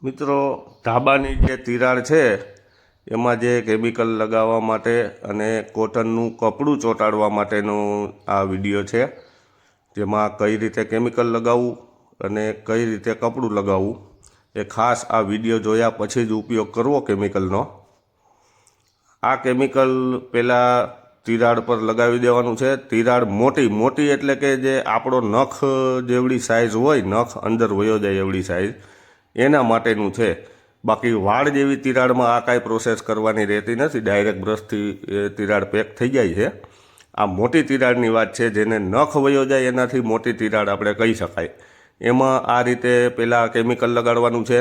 મિત્રો, ધાબાની જે તિરાડ છે એમાં જે કેમિકલ લગાવવા માટે અને કોટનનું કપડું ચોંટાડવા માટેનો આ વિડીયો છે, જેમાં કઈ રીતે કેમિકલ લગાવવું અને કઈ રીતે કપડું લગાવવું એ ખાસ આ વિડીયો જોયા પછી જ ઉપયોગ કરવો કેમિકલનો. આ કેમિકલ પહેલાં તિરાડ પર લગાવી દેવાનું છે. તિરાડ મોટી એટલે કે જે આપણો નખ જેવડી સાઇઝ હોય, નખ અંદર વયો જાય એવડી સાઇઝ, એના માટેનું છે. બાકી વાળ જેવી તિરાડમાં આ કાંઈ પ્રોસેસ કરવાની રહેતી નથી, ડાયરેક્ટ બ્રશથી એ તિરાડ પેક થઈ જાય છે. આ મોટી તિરાડની વાત છે, જેને નખ વયો જાય એનાથી મોટી તિરાડ આપણે કહી શકાય. એમાં આ રીતે પહેલાં કેમિકલ લગાડવાનું છે.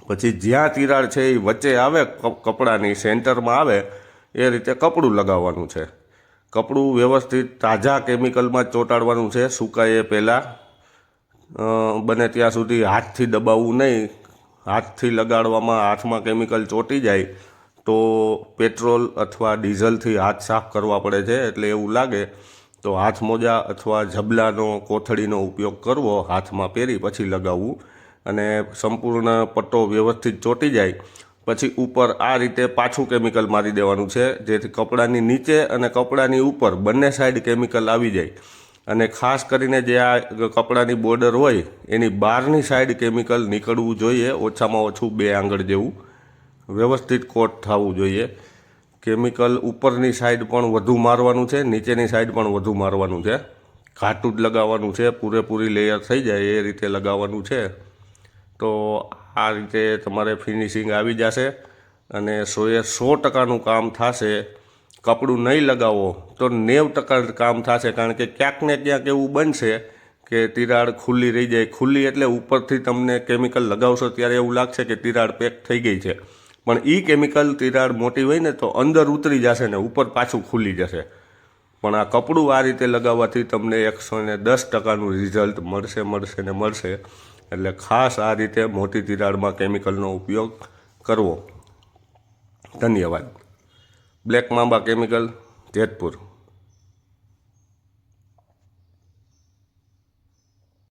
પછી જ્યાં તિરાડ છે એ વચ્ચે આવે, કપડાની સેન્ટરમાં આવે એ રીતે કપડું લગાવવાનું છે. કપડું વ્યવસ્થિત તાજા કેમિકલમાં જ ચોંટાડવાનું છે, સુકાય એ પહેલાં. બને ત્યાં સુધી હાથથી દબાવવું નહીં. હાથથી લગાડવામાં હાથમાં કેમિકલ ચોંટી જાય તો પેટ્રોલ અથવા ડીઝલથી હાથ સાફ કરવા પડે છે. એટલે એવું લાગે તો હાથ મોજા અથવા ઝબલાનો, કોથળીનો ઉપયોગ કરવો, હાથમાં પહેરી પછી લગાવવું. અને સંપૂર્ણ પટ્ટો વ્યવસ્થિત ચોંટી જાય પછી ઉપર આ રીતે પાછું કેમિકલ મારી દેવાનું છે, જેથી કપડાની નીચે અને કપડાની ઉપર બંને સાઈડ કેમિકલ આવી જાય. અને ખાસ કરીને જે આ કપડાની બોર્ડર હોય એની બહારની સાઈડ કેમિકલ નીકળવું જોઈએ, ઓછામાં ઓછું 2 આંગળ જેવું વ્યવસ્થિત કોટ થવું જોઈએ. કેમિકલ ઉપરની સાઈડ પણ વધુ મારવાનું છે, નીચેની સાઈડ પણ વધુ મારવાનું છે. ઘાટું જ લગાવવાનું છે, પૂરેપૂરી લેયર થઈ જાય એ રીતે લગાવવાનું છે. તો આ રીતે તમારે ફિનિશિંગ આવી જશે અને 100% કામ થશે. કપડું નહીં લગાવો તો 90% કામ થશે, કારણ કે ક્યાંક ને ક્યાંક એવું બનશે કે તિરાડ ખુલ્લી રહી જાય. ખુલ્લી એટલે ઉપરથી તમને કેમિકલ લગાવશો ત્યારે એવું લાગશે કે તિરાડ પેક થઈ ગઈ છે, પણ એ કેમિકલ તિરાડ મોટી હોય ને તો અંદર ઉતરી જશે ને ઉપર પાછું ખુલી જશે. પણ આ કપડું આ રીતે લગાવવાથી તમને 110%નું રિઝલ્ટ મળશે. એટલે ખાસ આ રીતે મોટી તિરાડમાં કેમિકલનો ઉપયોગ કરવો. ધન્યવાદ. Black mamba chemical, Jetpur.